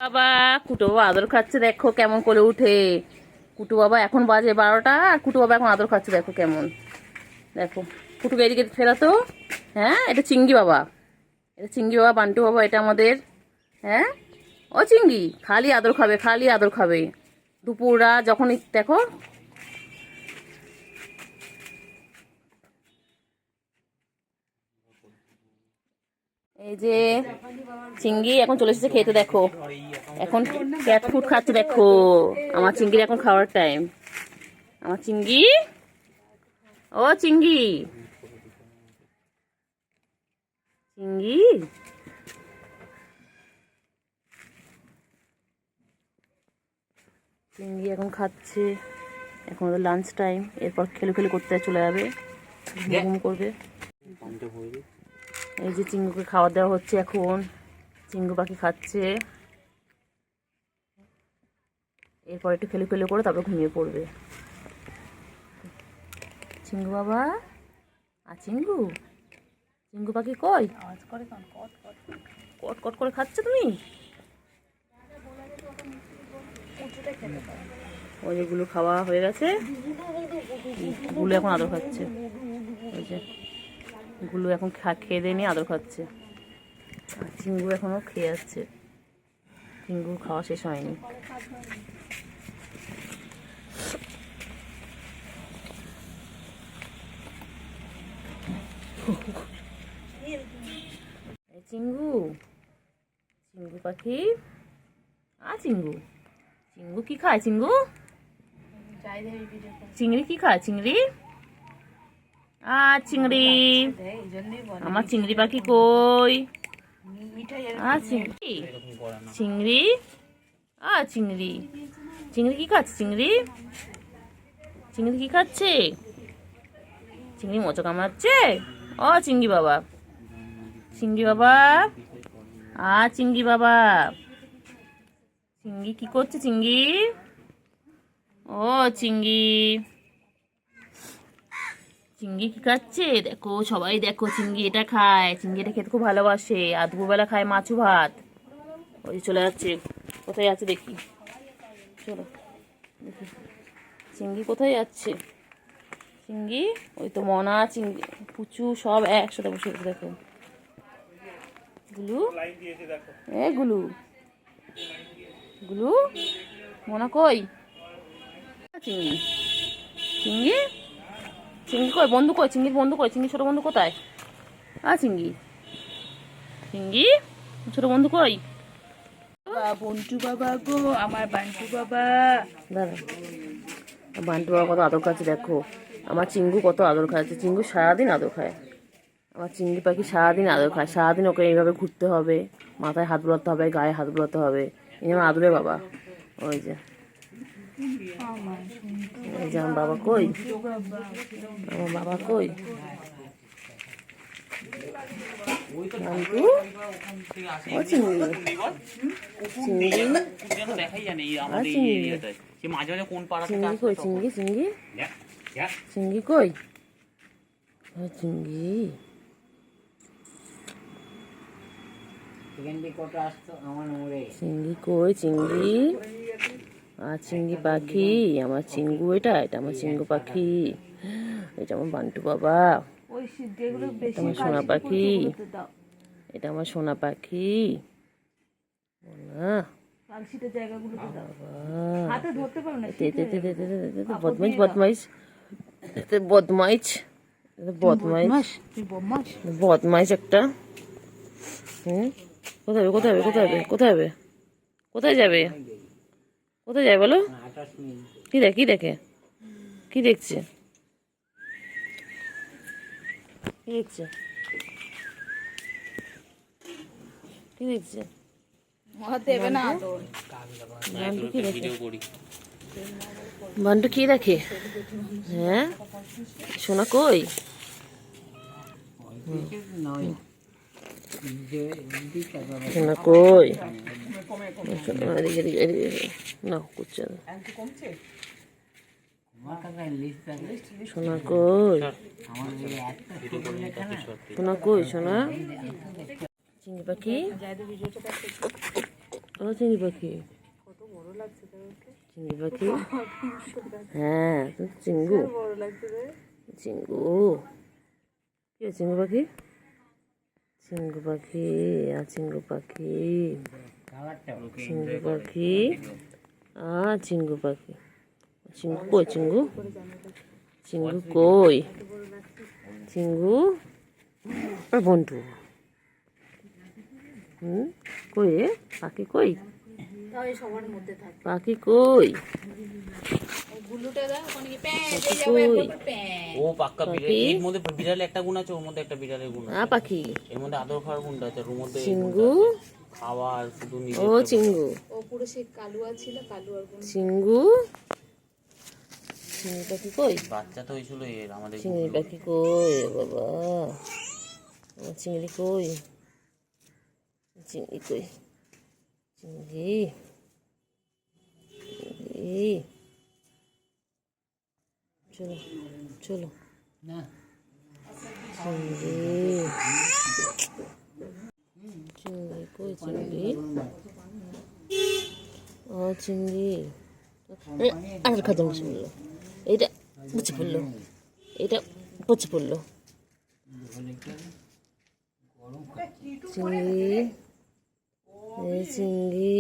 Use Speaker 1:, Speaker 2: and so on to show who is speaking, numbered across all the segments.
Speaker 1: বাবা কুটু বাবা আদর খাচ্ছে, দেখো কেমন করে উঠে। কুটু বাবা এখন বাজে 12টা আর কুটু বাবা এখন আদর খাচ্ছে, দেখো কেমন। দেখো কুটুকে এদিকে ফেরাতো। হ্যাঁ, এটা চিঙ্গি বাবা, এটা চিঙ্গি বাবা, বান্টু বাবা এটা আমাদের। হ্যাঁ, ও চিঙ্গি খালি আদর খাবে, খালি আদর খাবে। দুপুররা যখনই দেখো। এই যে চিঙ্গি এখন চলে এসেছে খেতে, দেখো এখন ক্যাট ফুড খাচ্ছে। দেখো আমার চিঙ্গির এখন খাওয়ার টাইম। আমার চিঙ্গি, ও চিঙ্গি, চিঙ্গি চিঙ্গি এখন খাচ্ছে। এখন ওদের লাঞ্চ টাইম, এরপর খেলু খেলু করতে চলে যাবে, ঘুম করবে। এই যে চিঙ্গুকে খাওয়া দেওয়া হচ্ছে এখন, চিঙ্গু পাখি খাচ্ছে। এরপর একটু খেলু খেলু করে তারপর ঘুমিয়ে পড়বে। চিঙ্গু বাবা, আর চিঙ্গু, চিঙ্গু পাখি কই? কট কট করে খাচ্ছে তুমি। ওই যেগুলো খাওয়া হয়ে গেছে, গুলো এখন আদর খাচ্ছে। ওই যে গুলো এখন খেয়ে দিয়ে নিয়ে আদর খাচ্ছে। আর চিঙ্গু এখনো খেয়ে যাচ্ছে, চিঙ্গু খাওয়া শেষ হয়নি। চিঙ্গু, চিঙ্গু পাখি, চিঙ্গু, চিঙ্গু কি খায়? চিঙ্গু, চিংড়ি কি খায়? চিংড়ি, চিংড়ি, আমার চিংড়ি পাখি কই? চিংড়ি, চিংড়ি, চিংড়ি, চিংড়ি কি খাচ্ছে? চিংড়ি, চিংড়ি কি খাচ্ছে? চিংড়ি মোচা কামড়াচ্ছে। চিংড়ি বাবা, চিংড়ি বাবা, চিংড়ি বাবা, চিংড়ি কি করছে? চিংড়ি, চিংড়ি, চিংড়ি কি খাচ্ছে? দেখো সবাই দেখো, চিংড়ি এটা খায়, চিংড়ি এটা খেতে খুব ভালোবাসে। আর দুপুরবেলা খায় মাছু ভাত। ওই চলে যাচ্ছে, কোথায় আছে দেখি, চলো দেখি চিংড়ি কোথায় যাচ্ছে। চিংড়ি, ওই তো মনা, চিংড়ি, পুচু সব একসাথে বসে দেখো। গুলু, গুলু, গুলু, মনা কই? চিংড়ি, চিংড়ি, চিংড়ি কই? বন্ধু কই? চিংড়ির বন্ধু কই? চিংড়ি ছোট বন্ধু কোথায়? চিংড়ি, চিংড়ি ছোট বন্ধু কই?
Speaker 2: বন্টু বাবা গো, আমার বান্টু বাবা।
Speaker 1: দাদা বান্টু বাবা কত আদর খাচ্ছে, দেখো আমার চিঙ্গু কত আদর খাচ্ছে। চিঙ্গু সারাদিন আদর খায়, আমার চিংড়ি পাখি সারাদিন আদর খায়। সারাদিন ওকে এইভাবে ঘুরতে হবে, মাথায় হাত বুলাতে হবে, গায়ে হাত বুলাতে হবে। এই আমার আদরে বাবা। ওই যে, এই যে আমার বাবা কই? আমার বাবা কই? চিংড়ি, চিংড়ি, চিংড়ি কই? চিংড়ি, চিংড়ি, চিংড়ি কই? চিংড়ি, চিংড়ি কই? চিংড়ি, চিংড়ি পাখি, আমার চিঙ্গু, এটা এটা আমার চিঙ্গু পাখি, এটা আমার বান্টু বাবা, এটা আমার সোনা পাখি, এটা আমার সোনা পাখি। বদমাইশ, বদমাইশ, বদমাইশ, বদমাইশ, বদমাইশ একটা। কোথায় হবে? কোথায় হবে? কোথায় হবে? কোথায় হবে? কোথায় যাবে? কোথায় যায় বলো? কি দেখে? কি দেখে? কি দেখছে? কি দেখছে? কি দেখছে? বান্টু কি দেখে? হ্যাঁ, সোনা কই? সোনা কই? না করছে না। সোনা কই? সোনা কই? সোনা চিংড়ি পাখি, ও চিংড়ি পাখি,
Speaker 2: কত বড় লাগছে তোকে।
Speaker 1: চিংড়ি পাখি, হ্যাঁ তো চিঙ্গু,
Speaker 2: বড় লাগছে রে।
Speaker 1: চিঙ্গু, কি চিঙ্গু পাখি, চিঙ্গু পাখি, আর চিঙ্গু পাখি, চিঙ্গু পাখি, আর চিঙ্গু পাখি, চিঙ্গু কই, চিঙ্গু, চিঙ্গু কই, চিঙ্গু আর বন্টু, কই রে পাখি কই,
Speaker 2: তাই সবার মধ্যে থাক।
Speaker 1: পাখি কই,
Speaker 2: গুলুটা দাও ওখানে কি প্যাঁ
Speaker 1: পাখি
Speaker 2: দিয়ে যাবে
Speaker 1: কই,
Speaker 2: একবার প্যাঁ।
Speaker 3: ও পাক্কা বিড়াল, এর মধ্যে বিড়ালের একটা গুণ আছে, ওর মধ্যে একটা বিড়ালের গুণ আছে।
Speaker 1: পাখি,
Speaker 3: এর মধ্যে আদর খাওয়ার গুণটা আছে, ওর মধ্যে এই
Speaker 1: চিঙ্গু,
Speaker 3: গুণটা আছে। খাওয়া আর শুধু নিজে
Speaker 1: ও চিঙ্গু,
Speaker 2: ও পুরো সেই কালুয়া ছিল, কালুয়ার গুণ।
Speaker 1: চিঙ্গু, চিংড়ি পাখি কই,
Speaker 3: বাচ্চা তো হয়েছিল এর আমাদের
Speaker 1: চিংড়ি পাখি কই বাবা, আমার চিংড়ি কই, চিংড়ি কই, চিংড়ি, চিংড়ি, চলো চলো, চিংড়ি, চিংড়ি কই, চিংড়ি, ও চিংড়ি, আর খাদ্য বসে পড়লো, এইটা বসে পড়লো, এইটা বসে পড়লো, চিংড়ি, এই চিংড়ি,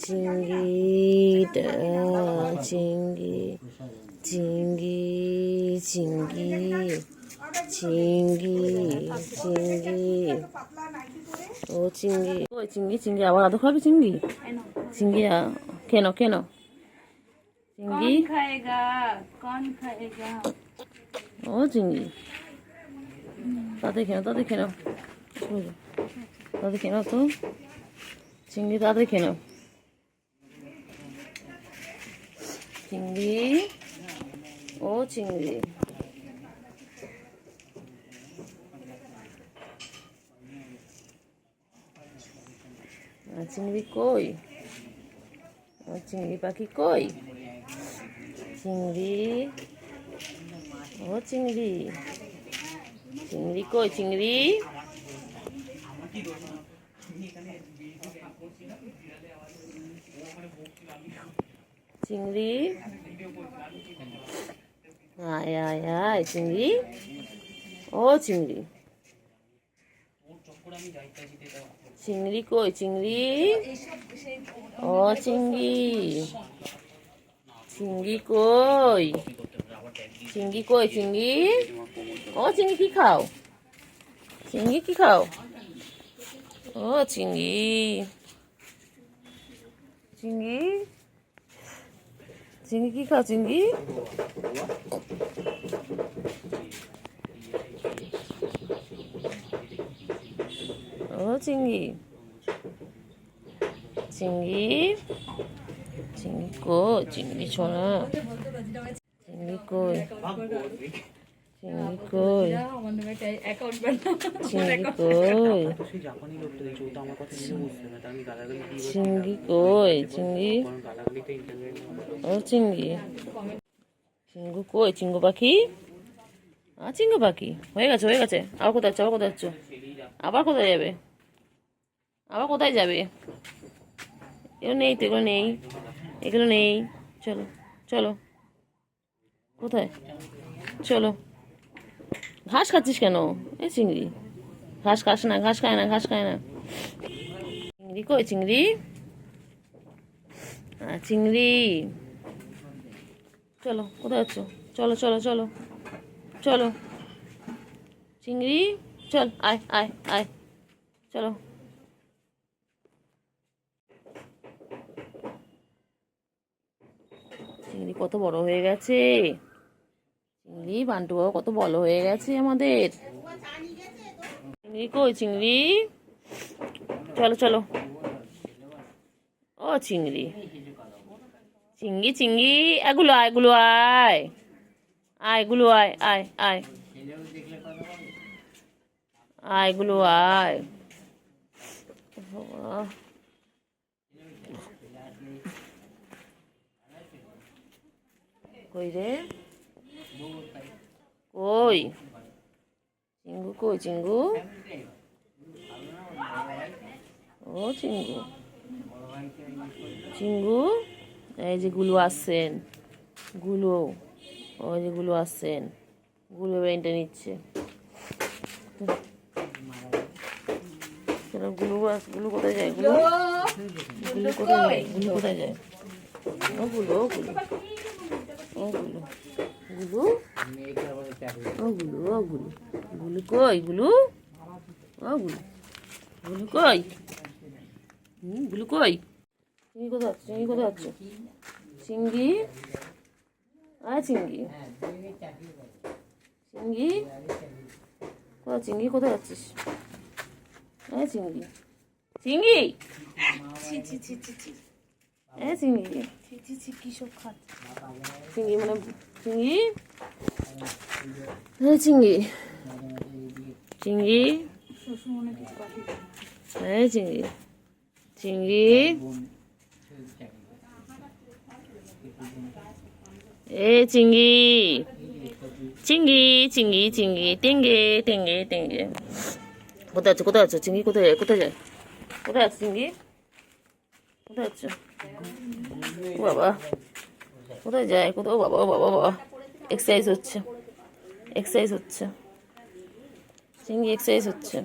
Speaker 1: চিংড়িটা, চিংড়ি, চিংড়ি, চিংড়ি, চিংড়ি, চিংড়ি, ও চিংড়ি, ওই চিংড়ি, চিংড়ি আবার আদর খাবি চিংড়ি, চিংড়ি কেন কেন, চিংড়ি,
Speaker 2: कौन खाएगा, कौन खाएगा।
Speaker 1: ও চিংড়ি, তাদের কেন, তাদের কেন, তাদের কেন তো, চিংড়ি তাদের কেন, চিংড়ি, ও চিংড়ি, চিংড়ি কই, ও চিংড়ি পাখি কই, চিংড়ি, ও চিংড়ি, চিংড়ি কই, চিংড়ি, চিংড়ি, আয় আয় আয় চিংড়ি, ও চিংড়ি, চিংড়ি কই, চিংড়ি, ও চিংড়ি, চিংড়ি কই, চিংড়ি কই, চিংড়ি, ও চিংড়ি কি খাও, চিংড়ি কি খাও, ও চিংড়ি, চিংড়ি, চিংড়ি কি খাও, চিংড়ি, ও চিংড়ি, চিংড়ি, চিংড়ি কই, চিংড়ি ছোনা, চিংড়ি কই, চিংড়ি কই,
Speaker 2: অ্যাকাউন্ট বানাও।
Speaker 1: চিংড়ি কই,
Speaker 3: সেই জাপানি লোকটা দেখছি, ও তো আমার কথা শুনে বুঝতে না, আমি গালাগালি দিয়ে
Speaker 1: চিংড়ি কই, চিংড়ি,
Speaker 3: গালাগালিতে ইন্টারভিউ
Speaker 1: ও চিংড়ি, চিঙ্গু কই, চিঙ্গু পাখি, চিঙ্গু পাখি, হয়ে গেছে হয়ে গেছে, আবার কোথায় যাচ্ছ, আবার কোথায় যাচ্ছ, আবার কোথায় যাবে, আবার কোথায় যাবে, এগুলো নেই তো, এগুলো নেই, এগুলো নেই, চলো চলো, কোথায়, চলো, ঘাস খাচ্ছিস কেন, এ চিংড়ি, ঘাস খাস না, ঘাস খায় না, ঘাস খায় না, চিংড়ি কই, চিংড়ি, চিংড়ি, চলো কোথায় যাচ্ছ, চলো চলো চলো চলো, চিংড়ি, চল আয় আয় আয়, চলো, চিংড়ি কত বড় হয়ে গেছে, চিংড়ি বান্টু বাবা কত বড় হয়ে গেছে আমাদের, চিংড়ি কই, চিংড়ি, চলো চলো, ও চিংড়ি, চিংড়ি, চিংড়ি, এগুলো আয়, এগুলো আয়, আয় এগুলো আয়, আয় আয়, আয় এগুলো আয়, কই রে, কই, চিঙ্গু কই, চিঙ্গু, ও চিঙ্গু, চিঙ্গু, এই যে গুলো আসছেন, গুলো, ওই যে গুলো আসছেন, গুলো বেঞ্চটা নিচ্ছে। গুলো গুলো কোথায় যায়? গুলো গুলো কোথায় যায়? গুলো কোথায় যায়? ও গুলো, ও গুলো, ও গুলো, গুলো, ও গুলো, ও গুলো, গুলো কই? গুলো, ও গুলো, গুলো কই? গুলো কই? চিংড়ি কোথায় আছে? চিংড়ি কোথায় আছে? চিংড়ি, আয় চিংড়ি, চিংড়ি কোথায়? চিংড়ি কোথায় আছিস? আয় চিংড়ি, চিংড়ি,
Speaker 2: ছি ছি ছি ছি ছি
Speaker 1: আয় চিংড়ি,
Speaker 2: ছি ছি ছি কি সব খাচ্ছে।
Speaker 1: চিংড়ি মানে চিংড়ি, হ্যাঁ চিংড়ি, চিংড়ি,
Speaker 2: শ্বশুর মনে কিছু পাঠিয়ে দেবে।
Speaker 1: হ্যাঁ চিংড়ি, চিংড়ি, এ চিংড়ি, চিংড়ি, চিংড়ি, চিংড়ি, টেঙ্গে টেঙ্গে টেঙ্গে, কোথায় আছে? কোথায় আছে চিংড়ি? কোথায় যায়? কোথায় যায়? কোথায় আছে চিংড়ি? কোথায় আছে? ও বাবা, কোথায় যায়? কোথাও? বাবা, ও বাবা, বাবা, এক্সারসাইজ হচ্ছে, এক্সারসাইজ হচ্ছে, চিংড়ি এক্সারসাইজ হচ্ছে।